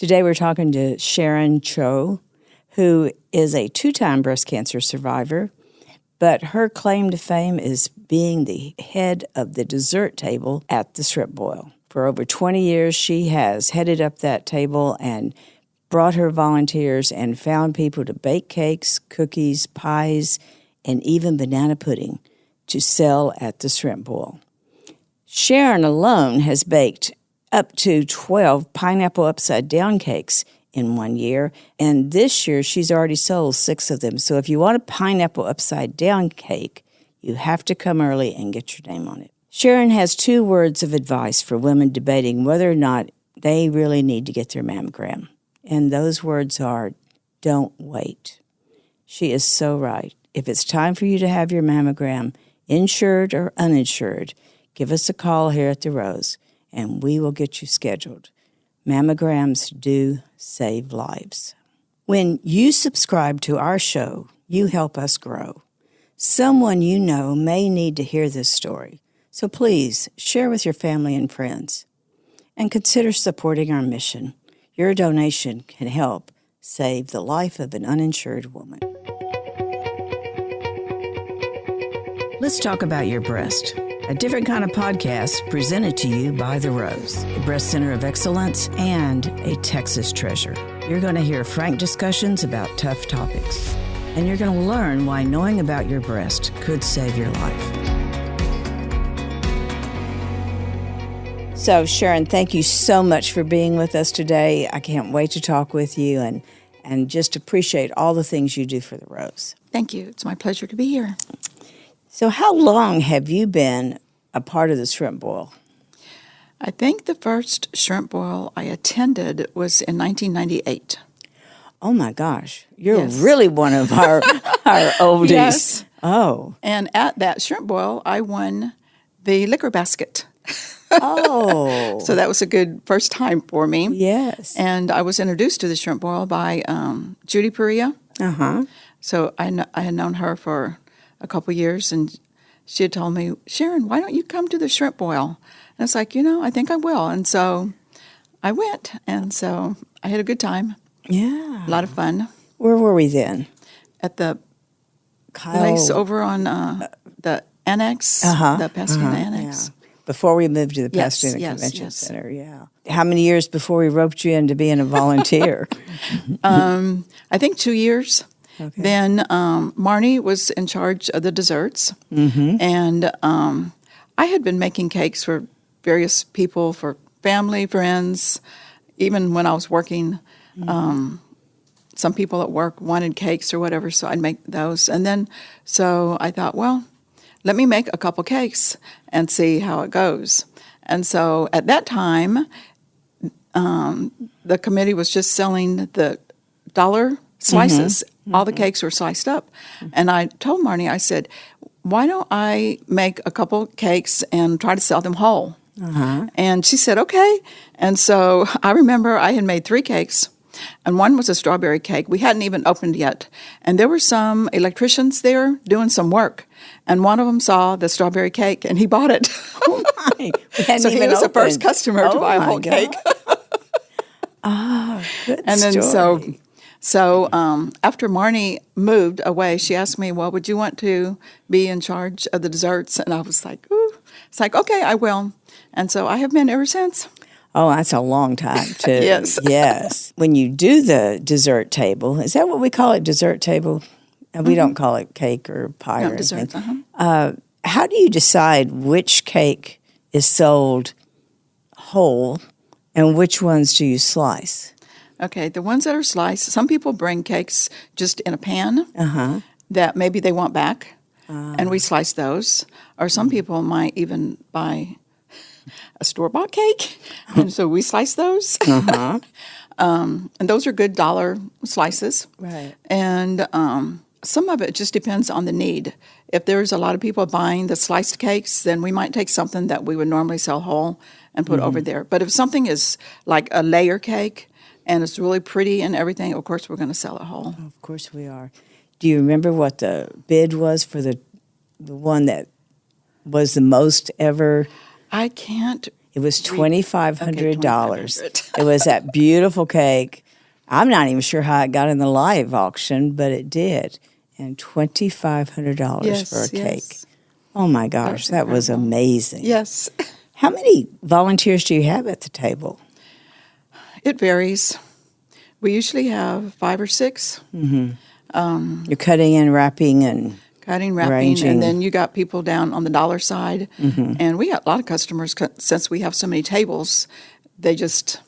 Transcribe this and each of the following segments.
Today we're talking to Sharon Cho, who is a 2-time breast cancer survivor, but her claim to fame is being the head of the dessert table at the Shrimp Boil. For over 20 years, she has headed up that table and brought her volunteers and found people to bake cakes, cookies, pies, and even banana pudding to sell at the Shrimp Boil. Sharon alone has baked up to 12 pineapple upside-down cakes in 1 year, and this year she's already sold 6 of them. So if you want a pineapple upside-down cake, you have to come early and get your name on it. Sharon has 2 words of advice for women debating whether or not they really need to get their mammogram, and those words are, don't wait. She is so right. If it's time for you to have your mammogram, insured or uninsured, give us a call here at the Rose, and we will get you scheduled. Mammograms do save lives. When you subscribe to our show, you help us grow. Someone you know may need to hear this story, so please share with your family and friends. And consider supporting our mission. Your donation can help save the life of an uninsured woman. Let's talk about your breast. A different kind of podcast presented to you by The Rose, a breast center of excellence and a Texas treasure. You're going to hear frank discussions about tough topics, and you're going to learn why knowing about your breast could save your life. So, Sharon, thank you so much for being with us today. I can't wait to talk with you and just appreciate all the things you do for The Rose. Thank you. It's my pleasure to be here. So how long have you been a part of the Shrimp Boil? I think the first Shrimp Boil I attended was in 1998. Oh, my gosh. You're really one of our oldies. Yes. Oh. And at that Shrimp Boil, I won the liquor basket. Oh. So that was a good first time for me. Yes. And I was introduced to the Shrimp Boil by Judy Perea. Uh-huh. So I had known her for a couple years, and she had told me, Sharon, why don't you come to the Shrimp Boil? And I was like, I think I will. And so I went, and so I had a good time. Yeah. A lot of fun. Where were we then? At the place over on the Annex, the Pasadena Annex. Yeah. Before we moved to the Pasadena Convention Center, yeah. How many years before we roped you into being a volunteer? I think 2 years. Okay. Then Marnie was in charge of the desserts, and I had been making cakes for various people, for family, friends. Even when I was working, some people at work wanted cakes or whatever, so I'd make those. And then, so I thought, well, let me make a couple cakes and see how it goes. And so at that time, the committee was just selling the dollar slices. All the cakes were sliced up. And I told Marnie, I said, why don't I make a couple cakes and try to sell them whole? And she said, okay. And so I remember I had made 3 cakes, and one was a strawberry cake. We hadn't even opened yet. And there were some electricians there doing some work. And one of them saw the strawberry cake, and he bought it. Oh, my. So he was the first customer to buy a whole cake. Good and then story. So after Marnie moved away, she asked me, well, would you want to be in charge of the desserts? And I was like, ooh. It's like, okay, I will. And so I have been ever since. Oh, that's a long time, too. Yes. Yes. When you do the dessert table, is that what we call it, dessert table? We don't call it cake or pie or dessert, anything. How do you decide which cake is sold whole and which ones do you slice? Okay, the ones that are sliced, some people bring cakes just in a pan that maybe they want back, and we slice those. Or some people might even buy a store-bought cake, and so we slice those. And those are good dollar slices. Right. And some of it just depends on the need. If there's a lot of people buying the sliced cakes, then we might take something that we would normally sell whole and put over there. But if something is like a layer cake, and it's really pretty and everything, of course, we're going to sell it whole. Of course we are. Do you remember what the bid was for the one that was the most ever? I can't It was $2,500. $2,500. It was that beautiful cake. I'm not even sure how it got in the live auction, but it did. And $2,500 for a cake. Oh my gosh, that was amazing. Yes. How many volunteers do you have at the table? It varies. We usually have 5 or 6. You're cutting and wrapping and Cutting, wrapping, arranging. and then you got people down on the dollar side. And we got a lot of customers, since we have so many tables, they just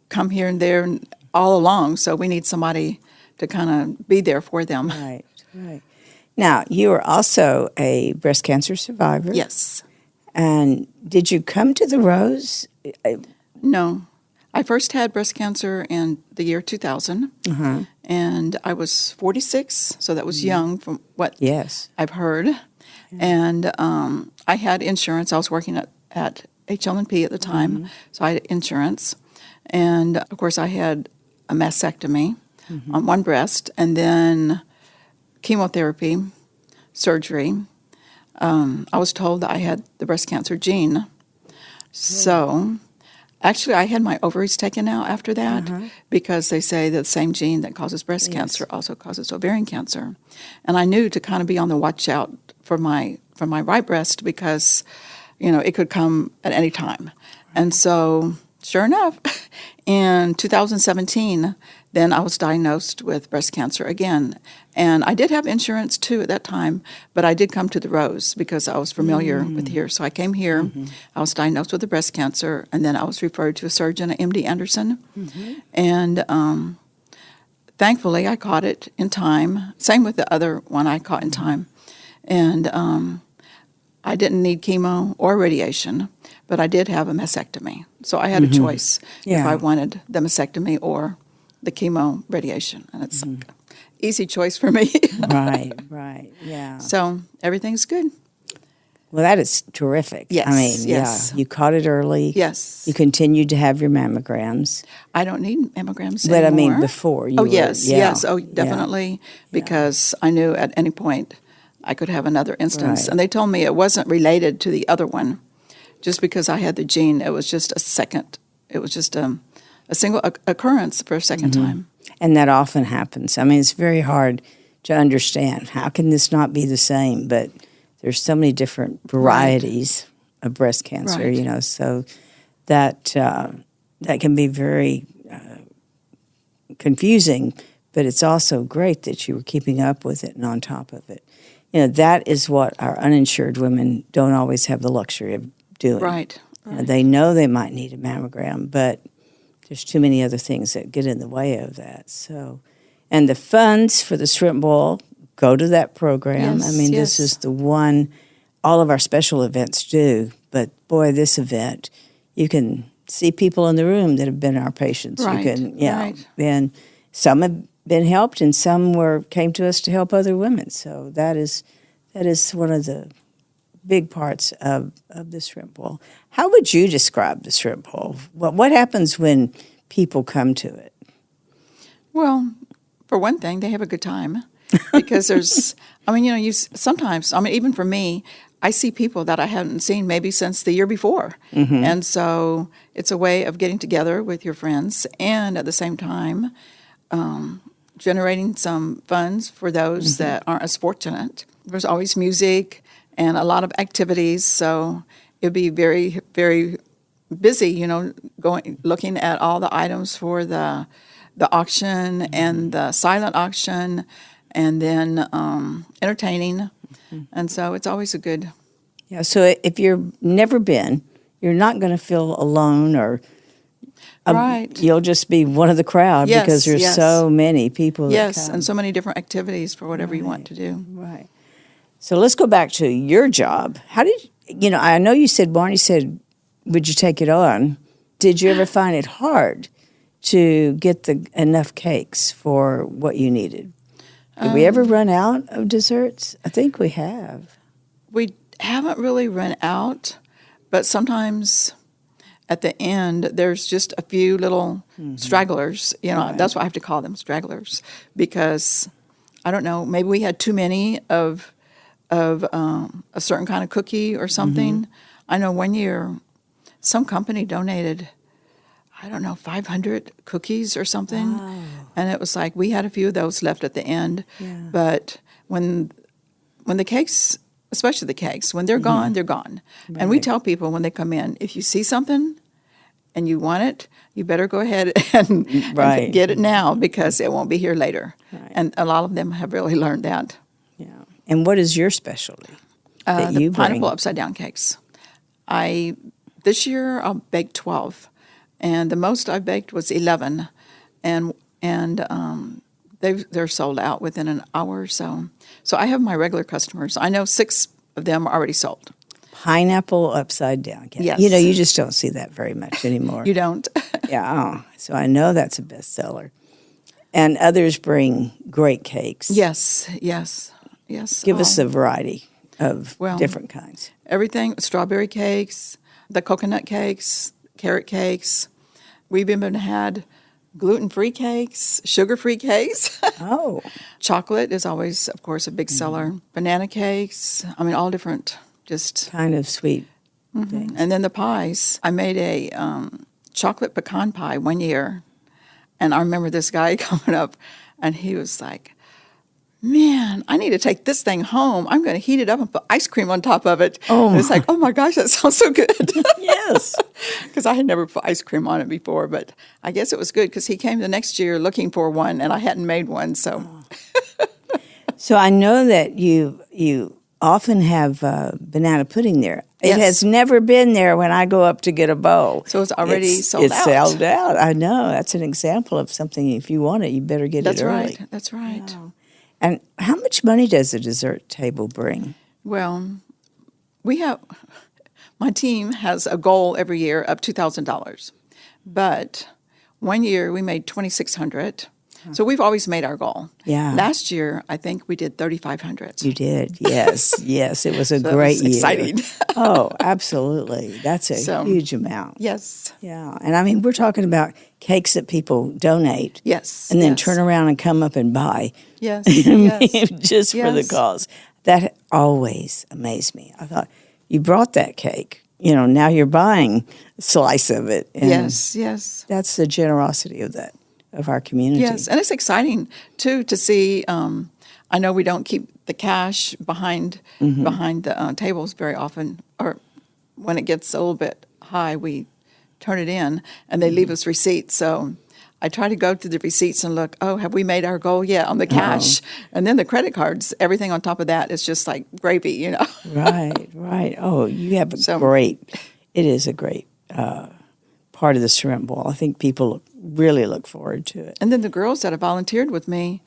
come here and there and all along. So we need somebody to kind of be there for them. Right, right. Now, you are also a breast cancer survivor. Yes. And did you come to the Rose? No. I first had breast cancer in the year 2000, and I was 46, so that was young from what I've heard. And I had insurance. I was working at HL&P at the time, so I had insurance. And, of course, I had a mastectomy on one breast, and then chemotherapy, surgery. I was told that I had the breast cancer gene. So... Actually, I had my ovaries taken out after that because they say that the same gene that causes breast cancer also causes ovarian cancer. And I knew to kind of be on the watch out for my right breast because, it could come at any time. And so, sure enough, in 2017, then I was diagnosed with breast cancer again. And I did have insurance, too, at that time, but I did come to the Rose because I was familiar with here. So I came here. I was diagnosed with the breast cancer, and then I was referred to a surgeon at MD Anderson. And thankfully, I caught it in time. Same with the other one I caught in time. And I didn't need chemo or radiation, but I did have a mastectomy. So I had a choice if I wanted the mastectomy or the chemo radiation, and it's an easy choice for me. Right, yeah. So everything's good. Well, that is terrific. Yes, I mean, yes. you caught it early. Yes. You continued to have your mammograms. I don't need mammograms But anymore. I mean, before you yes. Oh, definitely, because I knew at any point I could have another instance. Right. And they told me it wasn't related to the other one. Just because I had the gene, it was just a single occurrence for a second time. And that often happens. I mean, it's very hard to understand. How can this not be the same? But there's so many different varieties of breast cancer, so that can be very confusing, but it's also great that you were keeping up with it and on top of it. That is what our uninsured women don't always have the luxury of doing. Right. They know they might need a mammogram, but there's too many other things that get in the way of that. So, and the funds for the shrimp boil go to that program. Yes, I mean, this is the one all of our special events do. But boy, this event, you can see people in the room that have been our patients. Right, You can, right. And some have been helped, and some came to us to help other women. So that is one of the big parts of the shrimp boil. How would you describe the shrimp boil? What happens when people come to it? Well, for one thing, they have a good time because there's, sometimes, even for me, I see people that I haven't seen maybe since the year before. And so it's a way of getting together with your friends and at the same time generating some funds for those that aren't as fortunate. There's always music and a lot of activities, so it'd be very, very busy, looking at all the items for the auction and the silent auction, and then entertaining, and so it's always a good. Yeah. So if you've never been, you're not going to feel alone, or right. You'll just be one of the crowd because there's so many people. Yes, that come. and so many different activities for whatever you want to do. Right. So let's go back to your job. How did I know you said Barney said, "Would you take it on?" Did you ever find it hard to get enough cakes for what you needed? Did we ever run out of desserts? I think we have. We haven't really run out, but sometimes at the end there's just a few little stragglers. Right. That's what I have to call them, stragglers, because I don't know. Maybe we had too many of a certain kind of cookie or something. I know one year some company donated, I don't know, 500 cookies or something. Wow. And it was like we had a few of those left at the end. Yeah. But when the cakes, especially the cakes, when they're gone, they're gone. And we Right. tell people when they come in, if you see something and you want it, you better go ahead and, Right. and get it now because it won't be here later. Right. And a lot of them have really learned that. Yeah. And what is your specialty that The you bring? pineapple upside down cakes. This year I'll bake 12, and the most I baked was 11, and they're sold out within an hour or so. So I have my regular customers. I know 6 of them are already sold. Pineapple upside down cake. Yes. You know, you just don't see that very much anymore. You don't? Yeah. So I know that's a bestseller. And others bring great cakes. Yes. Give us Oh, a variety of Well, different kinds. everything, strawberry cakes, the coconut cakes, carrot cakes. We've even had gluten-free cakes, sugar-free cakes. Oh, Chocolate is always, of course, a big seller. Banana cakes, I mean, all different, just. kind of sweet things. And then the pies. I made a chocolate pecan pie one year, and I remember this guy coming up, and he was like, man, I need to take this thing home. I'm going to heat it up and put ice cream on top of it. Oh, and it's like, oh my gosh, that sounds so good. Yes. Because I had never put ice cream on it before, but I guess it was good because he came the next year looking for one, and I hadn't made one. So, So I know that you often have banana pudding there. Yes. It has never been there when I go up to get a bowl. So it's already sold it's out. sold out. I know. That's an example of something. If you want it, you better get that's it early. right. That's right. Wow. And how much money does a dessert table bring? Well, my team has a goal every year of $2,000. But one year we made $2,600. So we've always made our goal. Yeah. Last year, I think we did $3,500. You did, yes, yes. It was a So that great was year. exciting. Oh, absolutely. That's a So- huge amount. Yes. Yeah, and I mean, we're talking about cakes that people donate. Yes. And then yes. turn around and come up and buy. Yes. I mean, yes. just for the Yes. cause. That always amazed me. I thought, you brought that cake. You know, now you're buying a slice of it. And Yes. Yes. that's the generosity of our community. Yes, and it's exciting too to see. I know we don't keep the cash behind the tables very often, or when it gets a little bit high, we turn it in, and they leave us receipts. So I try to go through the receipts and look. Oh, have we made our goal yet on the cash? And then the credit cards, everything on top of that is just like gravy, you know. Right. Oh, you have it is a great part of the shrimp bowl. I think people really look forward to it. And then the girls that have volunteered with me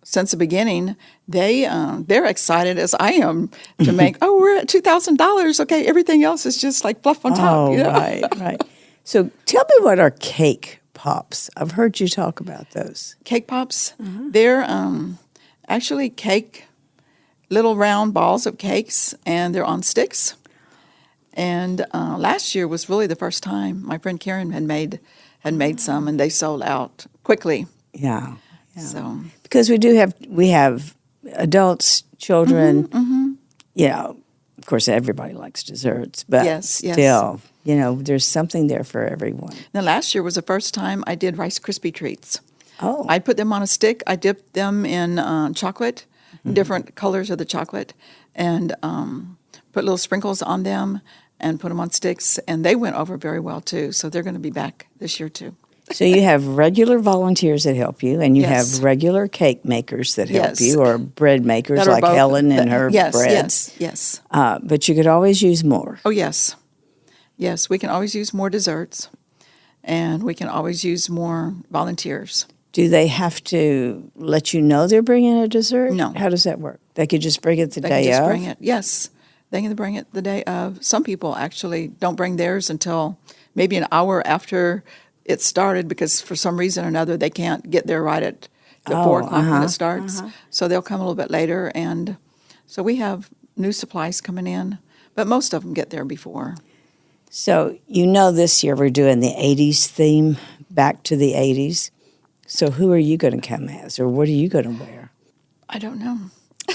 since the beginning, they're excited as I am to make. Oh, we're at $2,000. Okay, everything else is just like fluff on top. Oh, you know? right. So tell me what are cake pops? I've heard you talk about those. Cake pops. They're actually little round balls of cakes, and they're on sticks. And last year was really the first time my friend Karen had made some, and they sold out quickly. Yeah. So Because we have adults, children. You know, of course, everybody likes desserts, but Yes, yes. still, you know, there's something there for everyone. now last year was the first time I did Rice Krispie treats. Oh, I put them on a stick. I dipped them in chocolate, different colors of the chocolate, and put little sprinkles on them and put them on sticks. And they went over very well, too. So they're going to be back this year, too. so you have regular volunteers that help you, and you Yes. have regular cake makers that help Yes. you, or bread makers That are like both- Helen and her yes, breads. Yes. But you could always use more. Oh, yes. Yes, we can always use more desserts, and we can always use more volunteers. Do they have to let you know they're bringing a dessert? No. How does that work? They could just bring it the They day can just of? bring it. Yes, they can bring it the day of. Some people actually don't bring theirs until maybe an hour after it started because for some reason or another they can't get there right at 4 o'clock when it starts. So they'll come a little bit later. And so we have new supplies coming in, but most of them get there before. So you know this year we're doing the 80s theme, back to the 80s. So who are you going to come as, or what are you going to wear? I don't know.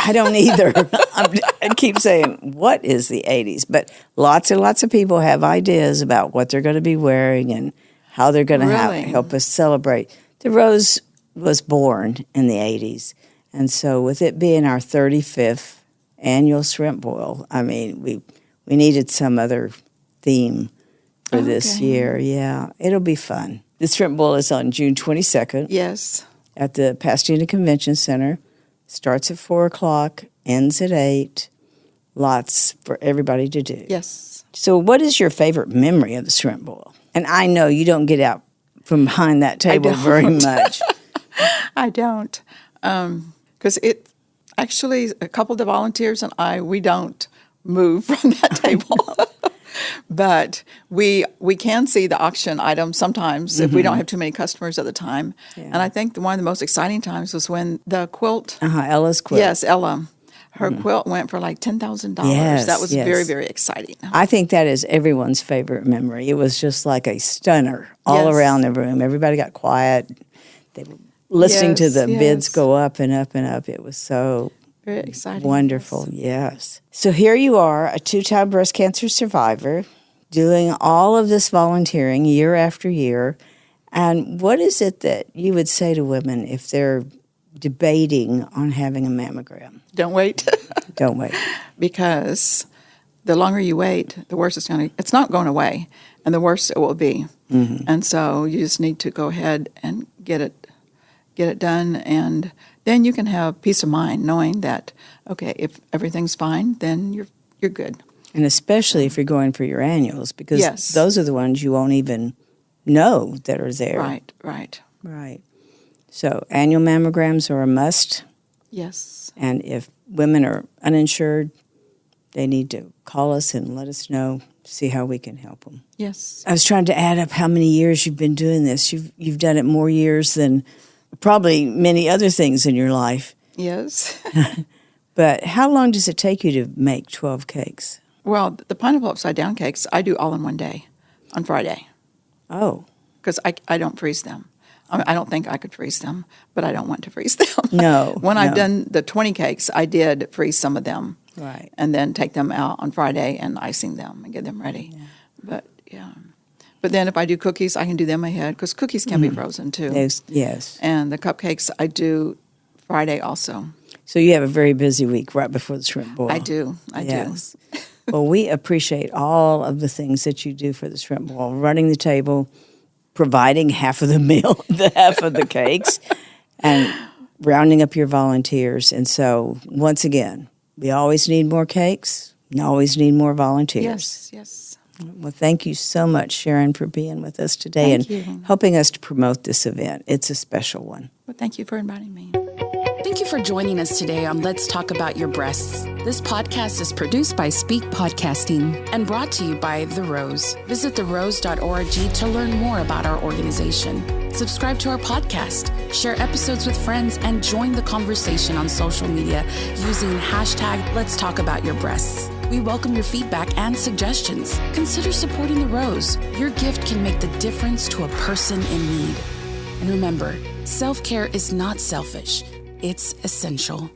I don't either. I keep saying, what is the 80s? But lots and lots of people have ideas about what they're going to be wearing and how they're going to help us celebrate. The Rose was born in the 80s. And so with it being our 35th annual shrimp boil, I mean, we needed some other theme for this year. Yeah, it'll be fun. The shrimp boil is on June 22nd. Yes. At the Pasadena Convention Center. Starts at 4 o'clock, ends at 8. Lots for everybody to do. Yes. So what is your favorite memory of the shrimp boil? And I know you don't get out from behind that table very much. I don't. Because it actually, a couple of the volunteers and we don't move from that table. But we can see the auction items sometimes if we don't have too many customers at the time. Yeah. And I think one of the most exciting times was when the quilt. Ella's quilt. Yes, Ella. Her quilt went for like $10,000. Yes, that was very, very exciting. I think that is everyone's favorite memory. It was just like a stunner all around the room. Everybody got quiet. They were listening to the bids go up and up and up. It was so very exciting. Wonderful, yes. So here you are, a 2-time breast cancer survivor, doing all of this volunteering year after year. And what is it that you would say to women if they're debating on having a mammogram? Don't wait. Don't wait. Because the longer you wait, the worse it's not going away, and the worse it will be. Mm-hmm. And so you just need to go ahead and get it done, and then you can have peace of mind knowing that, okay, if everything's fine, then you're good. And especially if you're going for your annuals, because those are the ones you won't even know that are there. Right. So annual mammograms are a must. Yes. And if women are uninsured, they need to call us and let us know, see how we can help them. Yes. I was trying to add up how many years you've been doing this. You've done it more years than probably many other things in your life. Yes. But how long does it take you to make 12 cakes? Well, the pineapple upside down cakes, I do all in one day, on Friday. Oh. Because I don't freeze them. I don't think I could freeze them, but I don't want to freeze them. No. When I've done the 20 cakes, I did freeze some of them. Right. And then take them out on Friday and icing them and get them ready. Yeah. But then if I do cookies, I can do them ahead because cookies can be frozen too. Yes. And the cupcakes I do Friday also. So you have a very busy week right before the shrimp boil. I do. Well, we appreciate all of the things that you do for the shrimp boil, running the table, providing half of the meal, half of the cakes, and rounding up your volunteers. And so, once again, we always need more cakes and always need more volunteers. Yes. Well, thank you so much, Sharon, for being with us today helping us to promote this event. It's a special one. Well, thank you for inviting me. Thank you for joining us today on Let's Talk About Your Breasts. This podcast is produced by Speak Podcasting and brought to you by The Rose. Visit therose.org to learn more about our organization. Subscribe to our podcast, share episodes with friends, and join the conversation on social media using hashtag Let's Talk About Your Breasts. We welcome your feedback and suggestions. Consider supporting The Rose. Your gift can make the difference to a person in need. And remember, self-care is not selfish. It's essential.